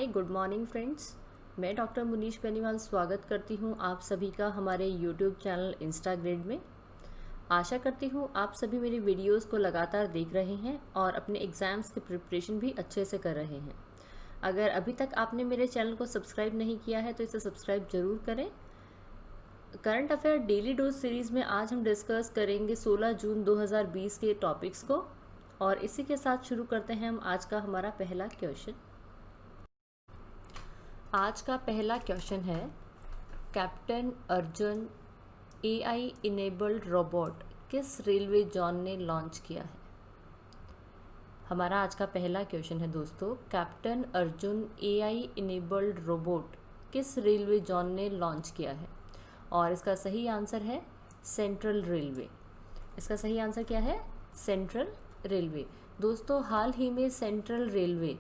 Hi good morning friends. मैं doctor Munish Beniwal स्वागत करती हूँ आप सभी का हमारे यूट्यूब चैनल इंस्टाग्रेड में। आशा करती हूँ आप सभी मेरी वीडियोस को लगातार देख रहे हैं और अपने एग्ज़ाम्स की प्रिपरेशन भी अच्छे से कर रहे हैं। अगर अभी तक आपने मेरे चैनल को सब्सक्राइब नहीं किया है तो इसे सब्सक्राइब ज़रूर करें। Current affair daily dose series में आज हम डिस्कस करेंगे 16 जून 2020 के टॉपिक्स को, और इसी के साथ शुरू करते हैं हम आज का हमारा पहला क्वेश्चन। आज का पहला क्वेश्चन है, captain Arjun AI enabled robot किस रेलवे जोन ने लॉन्च किया है। हमारा आज का पहला क्वेश्चन है दोस्तों, captain Arjun AI enabled robot किस रेलवे जोन ने लॉन्च किया है, और इसका सही आंसर है सेंट्रल रेलवे। इसका सही आंसर क्या है? Central railway. दोस्तों हाल ही में सेंट्रल रेलवे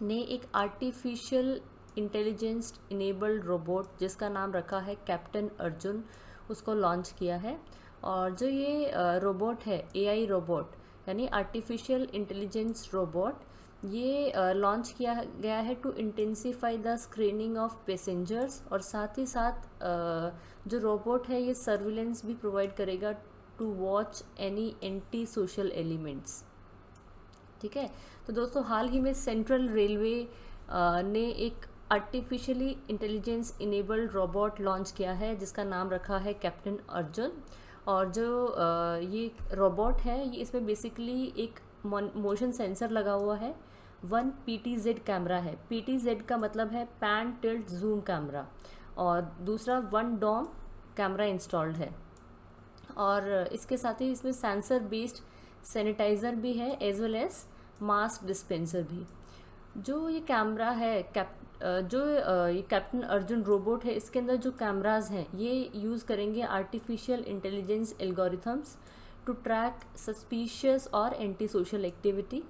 ने एक आर्टिफिशियल इंटेलिजेंस इनेबल्ड रोबोट जिसका नाम रखा है कैप्टन अर्जुन, उसको लॉन्च किया है। और जो ये रोबोट है, एआई रोबोट यानी आर्टिफिशियल इंटेलिजेंस रोबोट, ये लॉन्च किया गया है to intensify the screening of passengers, और साथ ही साथ जो रोबोट है ये सर्विलेंस भी प्रोवाइड करेगा to watch any antisocial elements. ठीक है, तो दोस्तों हाल ही में सेंट्रल रेलवे ने एक artificially intelligence enabled robot launch किया है जिसका नाम रखा है कैप्टन अर्जुन। और जो ये रोबोट है ये इसमें बेसिकली एक मोशन सेंसर लगा हुआ है। 1 PTZ कैमरा है। PTZ का मतलब है पैन टिल्ट जूम कैमरा, और दूसरा 1 डॉम कैमरा इंस्टॉल्ड है। और इसके साथ ही इसमें सेंसर बेस्ड सैनिटाइज़र भी है as well as mask dispenser भी। जो ये कैमरा है ये कैप्टन अर्जुन रोबोट है, इसके अंदर जो कैमराज हैं ये यूज़ करेंगे artificial intelligence algorithms to track suspicious और एंटी सोशल एक्टिविटी।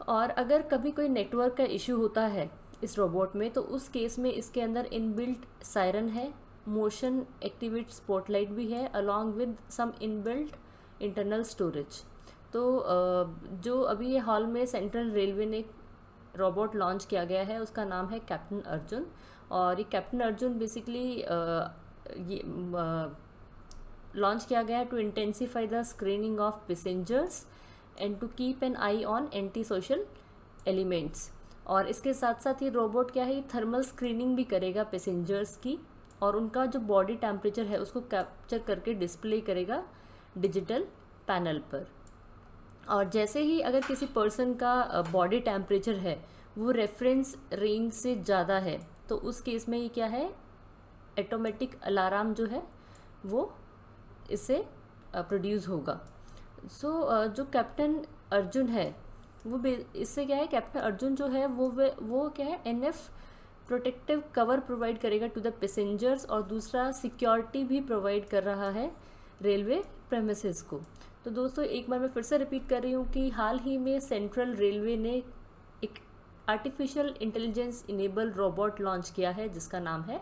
और अगर कभी कोई नेटवर्क का इशू होता है इस रोबोट में, तो उस केस में इसके अंदर इनबिल्ट सायरन है, मोशन एक्टिवेट स्पॉटलाइट भी है, along with some inbuilt internal storage. तो जो अभी ये हाल में सेंट्रल रेलवे ने रोबोट लॉन्च किया गया है उसका नाम है कैप्टन अर्जुन। और ये कैप्टन अर्जुन बेसिकली ये लॉन्च किया गया है to intensify the screening of passengers and to keep an eye on antisocial elements. और इसके साथ साथ ये रोबोट क्या है, ये थर्मल स्क्रीनिंग भी करेगा पैसेंजर्स की, और उनका जो बॉडी टेम्परेचर है उसको कैप्चर करके डिस्प्ले करेगा डिजिटल पैनल पर। और जैसे ही अगर किसी पर्सन का बॉडी टेम्परेचर है वो रेफरेंस रेंज से ज़्यादा है, तो उस केस में ये क्या है, ऑटोमेटिक अलार्म जो है वो इससे प्रोड्यूस होगा। जो कैप्टन अर्जुन है वो इससे क्या है, कैप्टन अर्जुन जो है वो क्या है, NF प्रोटेक्टिव कवर प्रोवाइड करेगा टू द पैसेंजर्स, और दूसरा सिक्योरिटी भी प्रोवाइड कर रहा है रेलवे प्रेमिसेस को। तो दोस्तों एक बार मैं फिर से रिपीट कर रही हूँ कि हाल ही में सेंट्रल रेलवे ने एक artificial intelligence enable robot launch किया है जिसका नाम है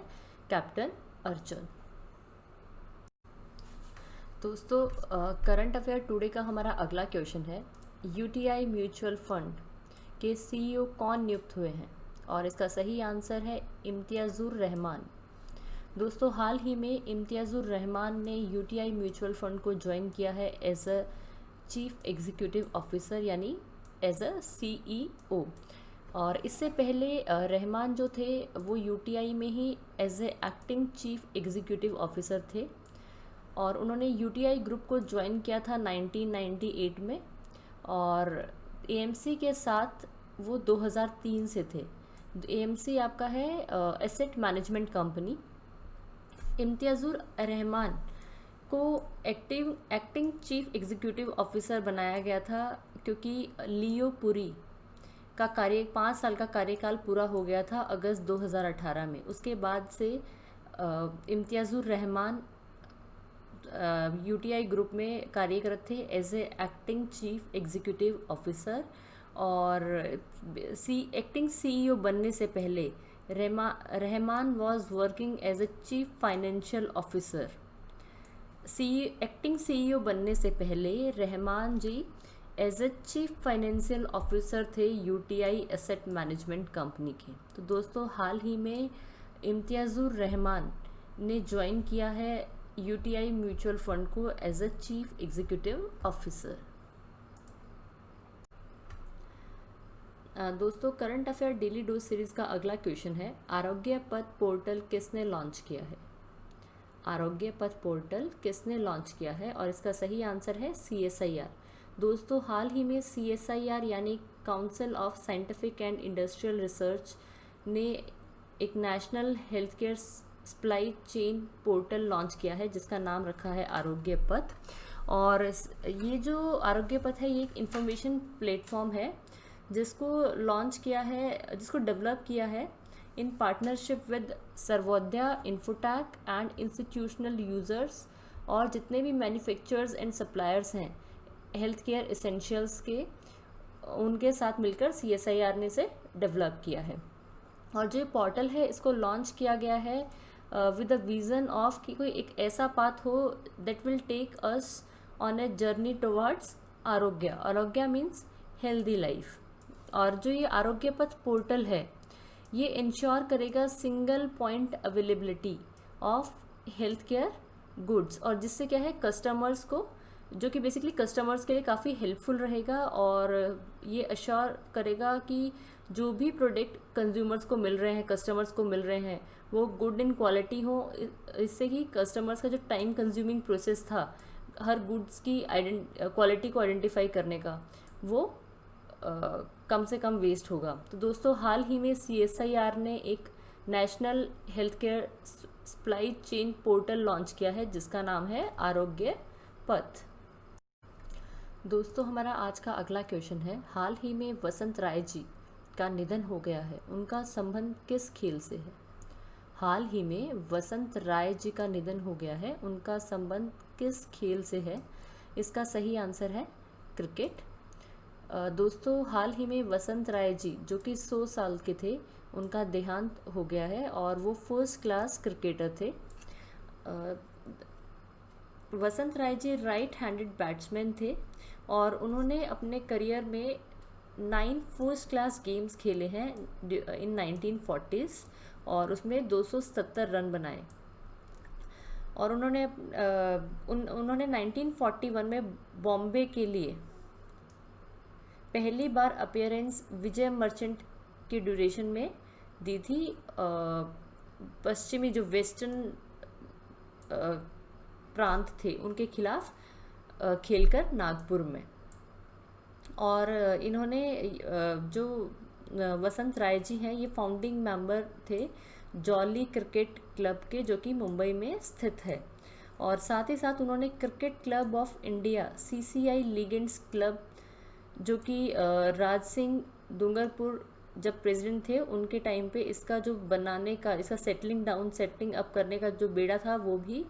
कैप्टन अर्जुन। दोस्तों करंट अफेयर टुडे का हमारा अगला क्वेश्चन है, UTI म्यूचुअल फंड के CEO कौन नियुक्त हुए हैं, और इसका सही आंसर है इम्तियाज़ुर रहमान। दोस्तों हाल ही में इम्तियाज़ुर रहमान ने UTI म्यूचुअल फंड को ज्वाइन किया है as a chief executive officer यानी एज अ CEO। और इससे पहले रहमान जो थे वो UTI में ही as a acting chief executive officer थे, और उन्होंने UTI ग्रुप को ज्वाइन किया था 1998 में, और AMC के साथ वो 2003 से थे। AMC आपका है asset management company. Imtiazur Rahman को एक्टिंग चीफ एग्जीक्यूटिव ऑफिसर बनाया गया था क्योंकि लियो पुरी का 5 साल का कार्यकाल पूरा हो गया था अगस्त 2018 में। उसके बाद से इम्तियाज़ुर रहमान UTI ग्रुप में कार्यरत थे as a acting chief executive officer, और एक्टिंग CEO बनने से पहले Rahman was working as a chief financial officer. Acting CEO बनने से पहले Rahman ji as a chief financial officer थे यूटीआई एसेट मैनेजमेंट कंपनी के। तो दोस्तों हाल ही में इम्तियाज़ुर रहमान ने ज्वाइन किया है यूटीआई म्यूचुअल फंड को as a chief executive officer. दोस्तों current affair daily dose series का अगला क्वेश्चन है, आरोग्य पथ पोर्टल किसने लॉन्च किया है? आरोग्य पथ पोर्टल किसने लॉन्च किया है? और इसका सही आंसर है CSIR। दोस्तों हाल ही में CSIR यानी council of scientific and industrial research ने एक national health care supply chain portal launch किया है जिसका नाम रखा है आरोग्य पथ। और ये जो आरोग्य पथ है ये एक इंफॉर्मेशन प्लेटफॉर्म है जिसको लॉन्च किया है, जिसको डेवलप किया है in partnership with Sarvodaya Infotech and institutional users, और जितने भी मैन्युफैक्चरर्स एंड सप्लायर्स हैं हेल्थ केयर एसेंशियल्स के, उनके साथ मिलकर CSIR ने इसे डेवलप किया है। और जो पोर्टल है इसको लॉन्च किया गया है विद द विजन ऑफ कि कोई एक ऐसा पाथ हो that will take us on a journey towards आरोग्य। आरोग्य मीन्स हेल्दी लाइफ। और जो ये आरोग्य पथ पोर्टल है ये इंश्योर करेगा single point availability of health care goods, और जिससे क्या है कस्टमर्स को, जो कि बेसिकली कस्टमर्स के लिए काफ़ी हेल्पफुल रहेगा, और ये अश्योर करेगा कि जो भी प्रोडक्ट कंज्यूमर्स को मिल रहे हैं, कस्टमर्स को मिल रहे हैं, वो गुड इन क्वालिटी हो। इससे कि कस्टमर्स का जो टाइम कंज्यूमिंग प्रोसेस था हर गुड्स की क्वालिटी को आइडेंटिफाई करने का, वो कम से कम वेस्ट होगा। तो दोस्तों हाल ही में CSIR ने एक national health care supply chain portal launch किया है जिसका नाम है आरोग्य पथ। दोस्तों हमारा आज का अगला क्वेश्चन है, हाल ही में वसंत राय जी का निधन हो गया है, उनका संबंध किस खेल से है? हाल ही में वसंत राय जी का निधन हो गया है, उनका संबंध किस खेल से है? इसका सही आंसर है क्रिकेट। दोस्तों हाल ही में वसंत राय जी जो कि 100 साल के थे, उनका देहांत हो गया है और वो फर्स्ट क्लास क्रिकेटर थे। वसंत Rai ji right handed batsman थे और उन्होंने अपने करियर में 9 फर्स्ट क्लास गेम्स खेले हैं इन 1940s और उसमें 270 रन बनाए। और उन्होंने 1941 में बॉम्बे के लिए पहली बार अपीयरेंस विजय मर्चेंट की ड्यूरेशन में दी थी, पश्चिमी जो वेस्टर्न प्रांत थे उनके खिलाफ खेलकर नागपुर में। और इन्होंने जो वसंत राय जी हैं ये फाउंडिंग मेंबर थे जॉली क्रिकेट क्लब के, जो कि मुंबई में स्थित है। और साथ ही साथ उन्होंने cricket club of India CCI legends club, जो कि राज सिंह डूंगरपुर जब प्रेसिडेंट थे उनके टाइम पे इसका जो बनाने का, इसका सेटलिंग अप करने का जो बेड़ा था वो भी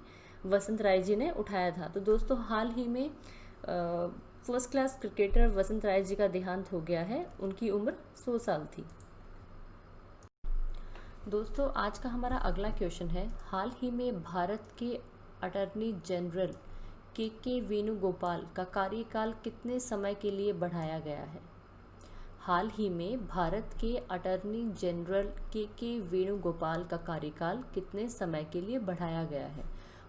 वसंत राय जी ने उठाया था। तो दोस्तों हाल ही में फर्स्ट क्लास क्रिकेटर वसंत राय जी का देहांत हो गया है, उनकी उम्र 100 साल थी। दोस्तों आज का हमारा अगला क्वेश्चन है, हाल ही में भारत के अटॉर्नी जनरल के वेणुगोपाल का कार्यकाल कितने समय के लिए बढ़ाया गया है? हाल ही में भारत के अटॉर्नी जनरल के वेणुगोपाल का कार्यकाल कितने समय के लिए बढ़ाया गया है?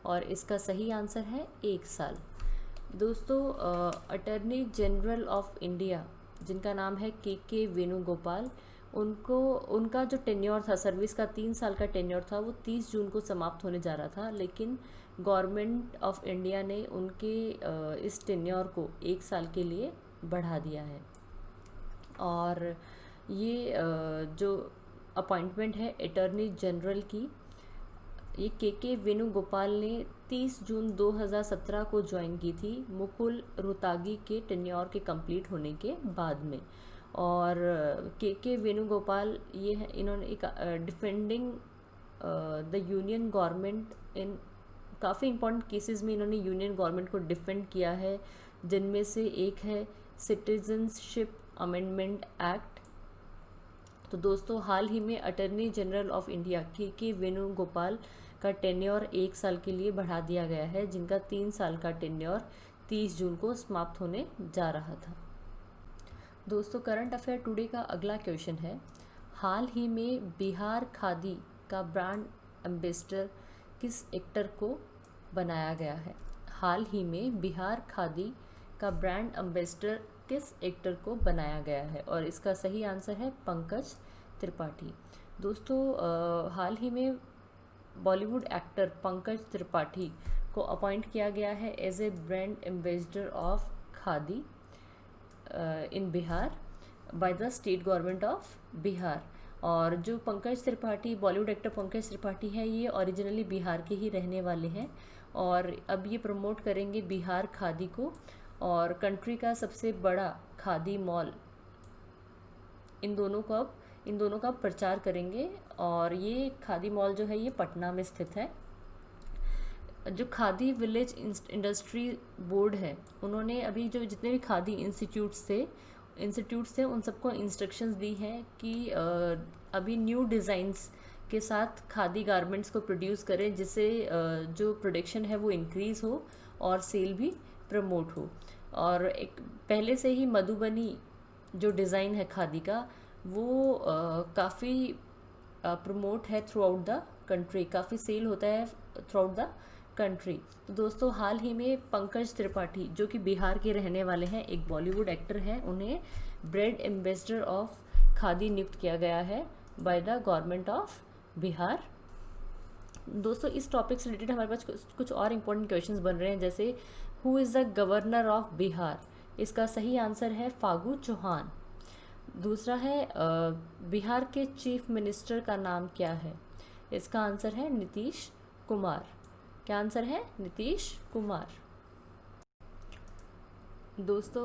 और इसका सही आंसर है 1 साल। दोस्तों अटॉर्नी जनरल ऑफ इंडिया जिनका नाम है के वेणुगोपाल, उनका जो टेन्योर था, सर्विस का 3 साल का टेन्योर था, वो 30 जून को समाप्त होने जा रहा था, लेकिन गवर्नमेंट ऑफ इंडिया ने उनके इस टेन्योर को 1 साल के लिए बढ़ा दिया है। और ये जो अपॉइंटमेंट है अटॉर्नी जनरल की, ये के वेणुगोपाल ने 30 जून 2017 को ज्वाइन की थी मुकुल रोहतगी के टेन्योर के कंप्लीट होने के बाद में। और के वेणुगोपाल ये है, इन्होंने एक defending the union government in काफ़ी इंपॉर्टेंट केसेस में इन्होंने यूनियन गवर्नमेंट को डिफेंड किया है, जिनमें से एक है सिटीजनशिप अमेंडमेंट एक्ट। तो दोस्तों हाल ही में अटॉर्नी जनरल ऑफ इंडिया के वेणुगोपाल का टेन्योर 1 साल के लिए बढ़ा दिया गया है, जिनका 3 साल का टेन्योर 30 जून को समाप्त होने जा रहा था। दोस्तों करंट अफेयर टुडे का अगला क्वेश्चन है, हाल ही में बिहार खादी का ब्रांड एम्बेसडर किस एक्टर को बनाया गया है? हाल ही में बिहार खादी का ब्रांड एम्बेसडर किस एक्टर को बनाया गया है? और इसका सही आंसर है पंकज त्रिपाठी। दोस्तों हाल ही में बॉलीवुड एक्टर पंकज त्रिपाठी को अपॉइंट किया गया है as a brand ambassador of khadi in Bihar by the state government of Bihar. और जो पंकज त्रिपाठी, बॉलीवुड एक्टर पंकज त्रिपाठी हैं, ये ओरिजिनली बिहार के ही रहने वाले हैं और अब ये प्रमोट करेंगे बिहार खादी को और कंट्री का सबसे बड़ा खादी मॉल इन दोनों का प्रचार करेंगे। और ये खादी मॉल जो है ये पटना में स्थित है। जो खादी विलेज इंडस्ट्री बोर्ड है, उन्होंने अभी जो जितने भी खादी इंस्टीट्यूट्स थे उन सबको इंस्ट्रक्शंस दी हैं कि अभी न्यू डिज़ाइंस के साथ खादी गारमेंट्स को प्रोड्यूस करें, जिससे जो प्रोडक्शन है वो इंक्रीज़ हो और सेल भी प्रमोट हो। और एक पहले से ही मधुबनी जो डिज़ाइन है खादी का वो काफ़ी प्रमोट है थ्रू आउट द कंट्री, काफ़ी सेल होता है थ्रू आउट द कंट्री। तो दोस्तों हाल ही में पंकज त्रिपाठी जो कि बिहार के रहने वाले हैं, एक बॉलीवुड एक्टर हैं, उन्हें ब्रांड एम्बेसडर ऑफ खादी नियुक्त किया गया है by the government of Bihar. दोस्तों इस टॉपिक से रिलेटेड हमारे पास कुछ और इम्पोर्टेंट क्वेश्चंस बन रहे हैं, जैसे who is the governor of Bihar? इसका सही आंसर है फागू चौहान। दूसरा है बिहार के चीफ मिनिस्टर का नाम क्या है? इसका आंसर है नीतीश कुमार। क्या आंसर है? नीतीश कुमार। दोस्तों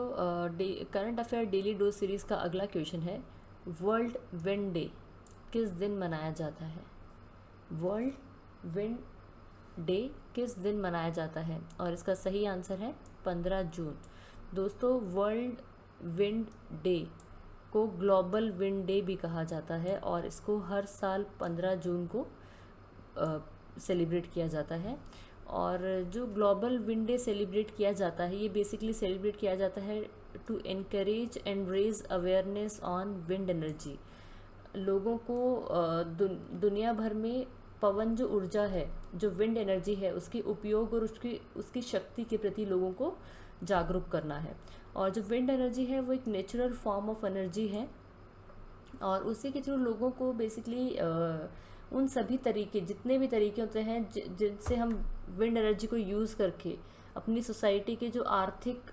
current affair daily dose series का अगला क्वेश्चन है, वर्ल्ड विंड डे किस दिन मनाया जाता है? वर्ल्ड विंड डे किस दिन मनाया जाता है? और इसका सही आंसर है 15 जून। दोस्तों वर्ल्ड विंड डे को ग्लोबल विंड डे भी कहा जाता है और इसको हर साल 15 जून को सेलिब्रेट किया जाता है। और जो ग्लोबल विंड डे सेलिब्रेट किया जाता है, ये बेसिकली सेलिब्रेट किया जाता है to encourage and raise awareness on wind energy. लोगों को दुनिया भर में पवन जो ऊर्जा है, जो विंड एनर्जी है, उसके उपयोग और उसकी शक्ति के प्रति लोगों को जागरूक करना है। और जो विंड एनर्जी है वो एक नेचुरल फॉर्म ऑफ एनर्जी है और उसी के थ्रू लोगों को बेसिकली उन सभी तरीके, जितने भी तरीके होते हैं जिनसे हम विंड एनर्जी को यूज़ करके अपनी सोसाइटी के जो आर्थिक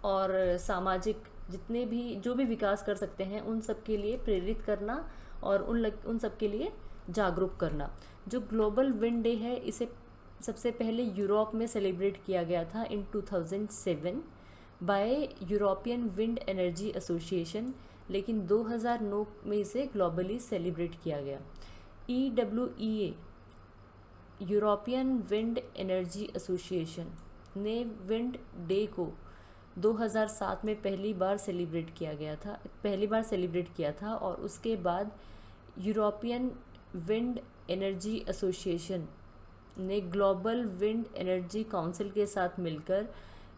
और सामाजिक जो भी विकास कर सकते हैं, उन सब के लिए प्रेरित करना और उन सब के लिए जागरूक करना। जो ग्लोबल विंड डे है, इसे सबसे पहले यूरोप में सेलिब्रेट किया गया था इन 2007 bye European wind energy association, लेकिन 2009 में इसे ग्लोबली सेलिब्रेट किया गया। EWEA European wind energy association ने विंड डे को 2007 में पहली बार सेलिब्रेट किया था और उसके बाद यूरोपियन विंड एनर्जी एसोसिएशन ने ग्लोबल विंड एनर्जी काउंसिल के साथ मिलकर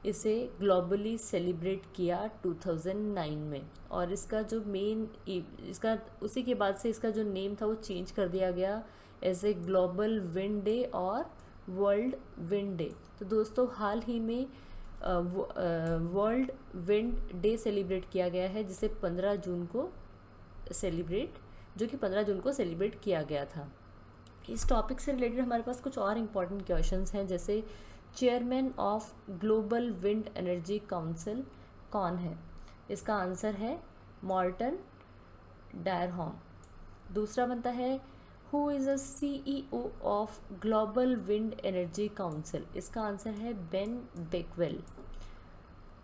इसे ग्लोबली सेलिब्रेट किया 2009 में। और इसका जो उसी के बाद से इसका जो नेम था वो चेंज कर दिया गया as a global wind day और वर्ल्ड विंड डे। तो दोस्तों हाल ही में वर्ल्ड विंड डे सेलिब्रेट किया गया है, जिसे 15 जून को सेलिब्रेट किया गया था। इस टॉपिक से रिलेटेड हमारे पास कुछ और इम्पॉर्टेंट क्वेश्चंस हैं, जैसे chairman of global wind energy council कौन है? इसका आंसर है मॉर्टन डायरहॉम। दूसरा बनता है who is a CEO of global wind energy council? इसका आंसर है बेन बेकवेल।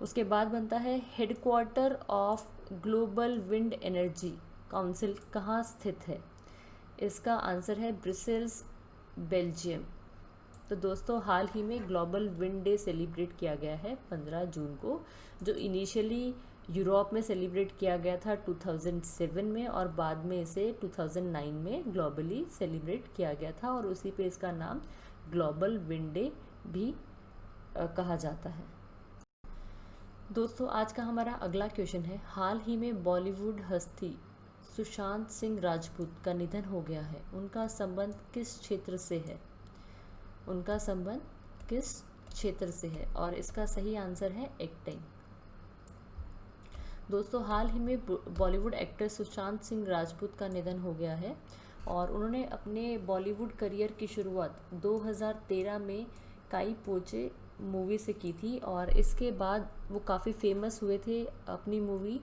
उसके बाद बनता है headquarter of global wind energy council कहाँ स्थित है? इसका आंसर है ब्रसेल्स, बेल्जियम। तो दोस्तों हाल ही में ग्लोबल विंड डे सेलिब्रेट किया गया है 15 जून को, जो इनिशियली यूरोप में सेलिब्रेट किया गया था 2007 में और बाद में इसे 2009 में ग्लोबली सेलिब्रेट किया गया था और उसी पे इसका नाम ग्लोबल विंड डे भी कहा जाता है। दोस्तों आज का हमारा अगला क्वेश्चन है, हाल ही में बॉलीवुड हस्ती सुशांत सिंह राजपूत का निधन हो गया है, उनका संबंध किस क्षेत्र से है? उनका संबंध किस क्षेत्र से है? और इसका सही आंसर है एक्टिंग। दोस्तों हाल ही में बॉलीवुड एक्टर सुशांत सिंह राजपूत का निधन हो गया है और उन्होंने अपने बॉलीवुड करियर की शुरुआत 2013 में काई पोचे मूवी से की थी और इसके बाद वो काफ़ी फेमस हुए थे अपनी movie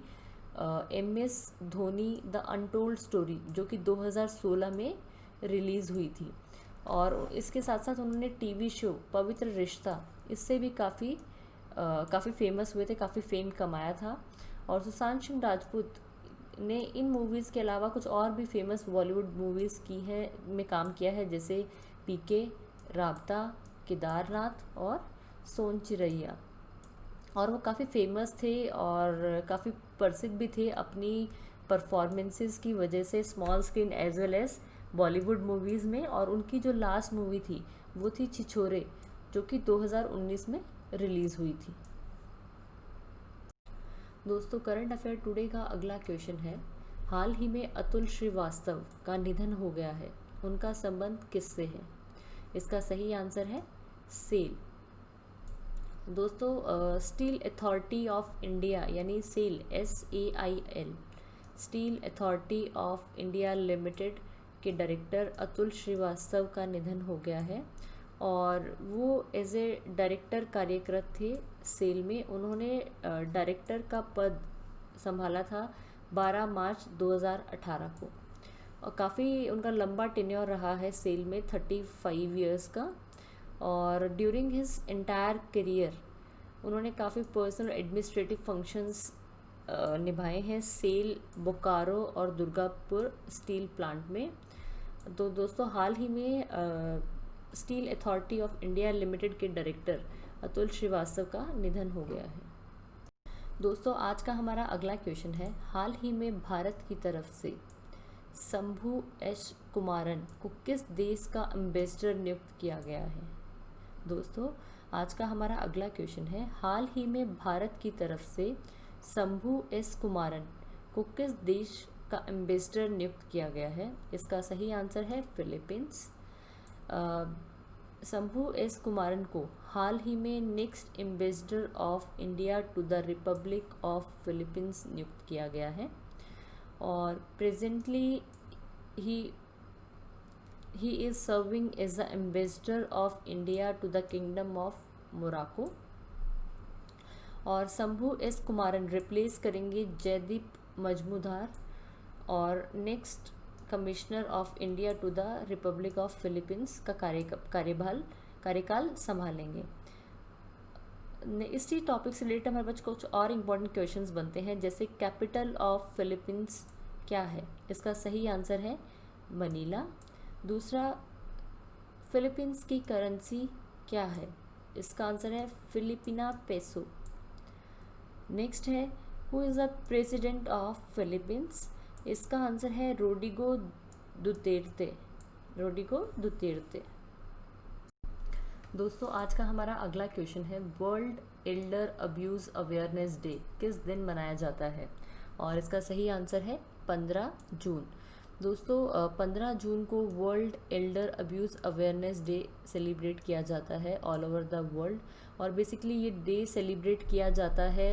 MS Dhoni the untold story, जो कि 2016 में रिलीज़ हुई थी। और इसके साथ साथ उन्होंने टीवी शो पवित्र रिश्ता, इससे भी काफ़ी फेमस हुए थे, काफ़ी फेम कमाया था। और सुशांत सिंह राजपूत ने इन मूवीज़ के अलावा कुछ और भी फेमस बॉलीवुड मूवीज़ की है में काम किया है, जैसे PK, राबता, केदारनाथ और सोन चिरैया। और वो काफ़ी फेमस थे और काफ़ी प्रसिद्ध भी थे अपनी परफॉर्मेंसेस की वजह से, small screen as well as Bollywood movies में। और उनकी जो लास्ट मूवी थी वो थी छिछोरे, जो कि 2019 में रिलीज़ हुई थी। दोस्तों करंट अफेयर टुडे का अगला क्वेश्चन है, हाल ही में अतुल श्रीवास्तव का निधन हो गया है, उनका संबंध किससे है? इसका सही आंसर है सेल। दोस्तों स्टील अथॉरिटी ऑफ इंडिया यानी SAIL SAIL, Steel Authority of India Limited के डायरेक्टर अतुल श्रीवास्तव का निधन हो गया है और वो एज ए डायरेक्टर कार्यरत थे सेल में। उन्होंने डायरेक्टर का पद संभाला था 12 मार्च 2018 को और काफ़ी उनका लंबा टेन्योर रहा है सेल में, 35 इयर्स का। और ड्यूरिंग हिज एंटायर करियर उन्होंने काफ़ी पर्सनल एडमिनिस्ट्रेटिव फंक्शंस निभाए हैं सेल, बोकारो और दुर्गापुर स्टील प्लांट में। तो दोस्तों हाल ही में steel Authority of India Limited के डायरेक्टर अतुल श्रीवास्तव का निधन हो गया है। दोस्तों आज का हमारा अगला क्वेश्चन है, हाल ही में भारत की तरफ से शंभू एस कुमारन को किस देश का एम्बेसडर नियुक्त किया गया है? दोस्तों आज का हमारा अगला क्वेश्चन है, हाल ही में भारत की तरफ से शंभू एस कुमारन को किस देश का एम्बेसडर नियुक्त किया गया है? इसका सही आंसर है फिलीपींस। शंभू एस कुमारन को हाल ही में next ambassador of India to the Republic of Philippines नियुक्त किया गया है और presently he is serving as the ambassador of India to the Kingdom of Morocco। और शंभू एस कुमारन रिप्लेस करेंगे जयदीप मजमूदार और next commissioner of India to the Republic of Philippines का कार्यकाल संभालेंगे। इसी टॉपिक से रिलेटेड हमारे पास कुछ और इम्पोर्टेंट क्वेश्चंस बनते हैं, जैसे कैपिटल ऑफ फिलीपींस क्या है? इसका सही आंसर है मनीला। दूसरा, फिलीपींस की करेंसी क्या है? इसका आंसर है फिलिपिना पेसो। नेक्स्ट है, who is the president of Philippines? इसका आंसर है रोड्रिगो दुतेर्ते। दोस्तों आज का हमारा अगला क्वेश्चन है, world Elder abuse awareness day किस दिन मनाया जाता है? और इसका सही आंसर है 15 जून। दोस्तों 15 जून को world Elder abuse awareness day celebrate किया जाता है ऑल ओवर द वर्ल्ड। और बेसिकली ये डे सेलिब्रेट किया जाता है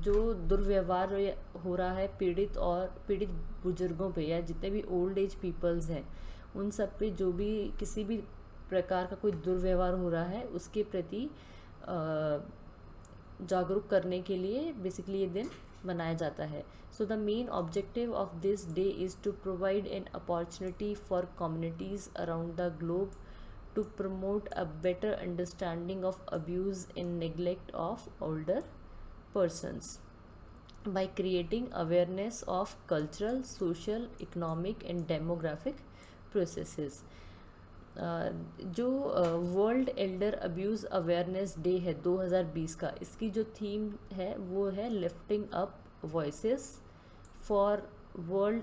जो दुर्व्यवहार हो रहा है पीड़ित बुजुर्गों पे या जितने भी ओल्ड एज पीपल्स हैं उन सब पे, जो भी किसी भी प्रकार का कोई दुर्व्यवहार हो रहा है उसके प्रति जागरूक करने के लिए बेसिकली ये दिन मनाया जाता है। So the main objective of this day is to provide an opportunity for communities around the globe to promote a better understanding of abuse and neglect of older persons by creating awareness of cultural, social, economic and demographic processes। जो world Elder abuse awareness day है 2020 का, इसकी जो theme है वो है lifting up voices for world,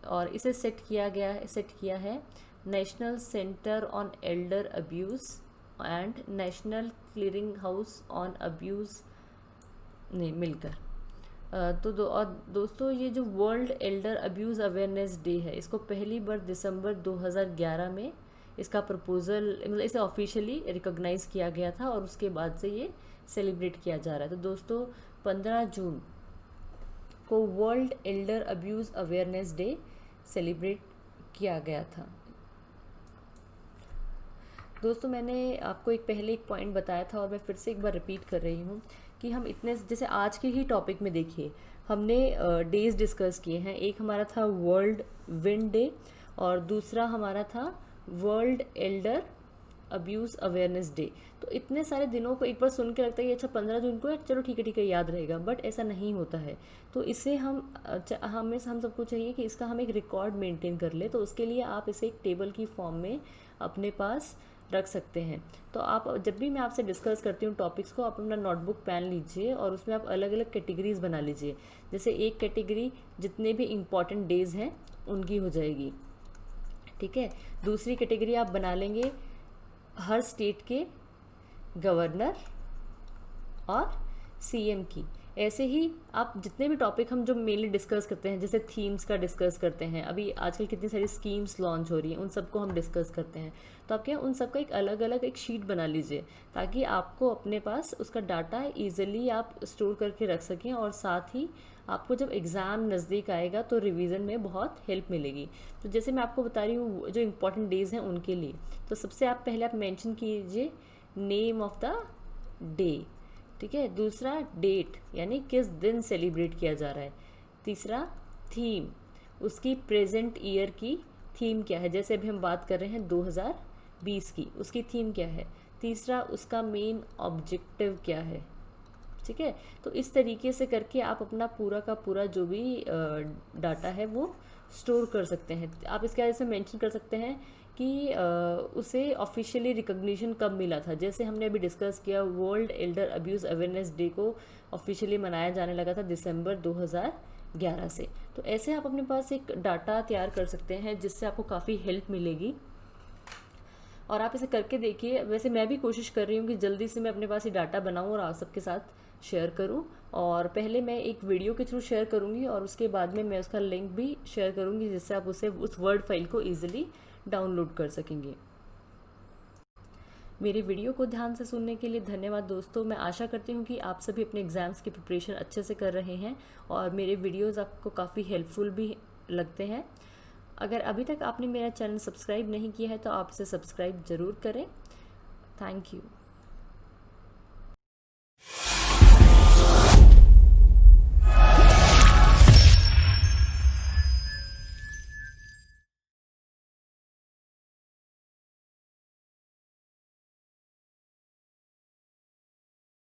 और इसे सेट किया है national centre on Elder abuse and national clearing house on abuse ने मिलकर। और दोस्तों ये जो world Elder abuse awareness day है, इसको पहली बार दिसंबर 2011 में इसका प्रपोज़ल मतलब इसे ऑफिशियली रिकॉग्नाइज़ किया गया था और उसके बाद से ये सेलिब्रेट किया जा रहा है। तो दोस्तों 15 जून को world Elder abuse awareness day celebrate किया गया था। दोस्तों मैंने आपको पहले एक पॉइंट बताया था और मैं फिर से एक बार रिपीट कर रही हूँ कि हम इतने, जैसे आज के ही टॉपिक में देखिए हमने डेज डिस्कस किए हैं। एक हमारा था वर्ल्ड विंड डे और दूसरा हमारा था world Elder abuse awareness day. तो इतने सारे दिनों को एक बार सुन के लगता है कि अच्छा 15 जून को है, चलो ठीक है याद रहेगा, बट ऐसा नहीं होता है। तो इसे हम सबको चाहिए कि इसका हम एक रिकॉर्ड मेंटेन कर ले। तो उसके लिए आप इसे एक टेबल की फॉर्म में अपने पास रख सकते हैं। तो आप जब भी मैं आपसे डिस्कस करती हूँ टॉपिक्स को, आप अपना नोटबुक पेन लीजिए और उसमें आप अलग अलग कैटेगरीज बना लीजिए। जैसे एक कैटेगरी जितने भी इम्पॉर्टेंट डेज हैं उनकी हो जाएगी, ठीक है। दूसरी कैटेगरी आप बना लेंगे हर स्टेट के गवर्नर और सीएम की। ऐसे ही आप जितने भी टॉपिक हम जो मेनली डिस्कस करते हैं, जैसे थीम्स का डिस्कस करते हैं, अभी आजकल कितनी सारी स्कीम्स लॉन्च हो रही हैं, उन सबको हम डिस्कस करते हैं। तो आप क्या उन सबका एक अलग अलग एक शीट बना लीजिए ताकि आपको अपने पास उसका डाटा ईजिली आप स्टोर करके रख सकें और साथ ही आपको जब एग्ज़ाम नज़दीक आएगा तो रिवीजन में बहुत हेल्प मिलेगी। तो जैसे मैं आपको बता रही हूँ जो इम्पोर्टेंट डेज़ हैं उनके लिए, तो सबसे आप पहले आप मेंशन कीजिए नेम ऑफ द डे, ठीक है। दूसरा डेट यानी किस दिन सेलिब्रेट किया जा रहा है। तीसरा थीम, उसकी प्रेजेंट ईयर की थीम क्या है, जैसे अभी हम बात कर रहे हैं 2020 की, उसकी थीम क्या है। तीसरा उसका मेन ऑब्जेक्टिव क्या है, ठीक है। तो इस तरीके से करके आप अपना पूरा का पूरा जो भी डाटा है वो स्टोर कर सकते हैं। आप इसके वजह से मेंशन कर सकते हैं कि उसे ऑफिशियली रिकॉग्निशन कब मिला था। जैसे हमने अभी डिस्कस किया world Elder abuse awareness day को ऑफिशियली मनाया जाने लगा था दिसंबर 2011 से। तो ऐसे आप अपने पास एक डाटा तैयार कर सकते हैं जिससे आपको काफ़ी हेल्प मिलेगी और आप इसे करके देखिए। वैसे मैं भी कोशिश कर रही हूँ कि जल्दी से मैं अपने पास ये डाटा बनाऊँ और आप सबके साथ शेयर करूँ। और पहले मैं एक वीडियो के थ्रू शेयर करूँगी और उसके बाद में मैं उसका लिंक भी शेयर करूँगी जिससे आप उस वर्ड फाइल को ईजिली डाउनलोड कर सकेंगे। मेरे वीडियो को ध्यान से सुनने के लिए धन्यवाद दोस्तों। मैं आशा करती हूँ कि आप सभी अपने एग्ज़ाम्स की प्रिपरेशन अच्छे से कर रहे हैं और मेरे वीडियोज़ आपको काफ़ी हेल्पफुल भी लगते हैं। अगर अभी तक आपने मेरा चैनल सब्सक्राइब नहीं किया है तो आप इसे सब्सक्राइब ज़रूर करें। Thank you.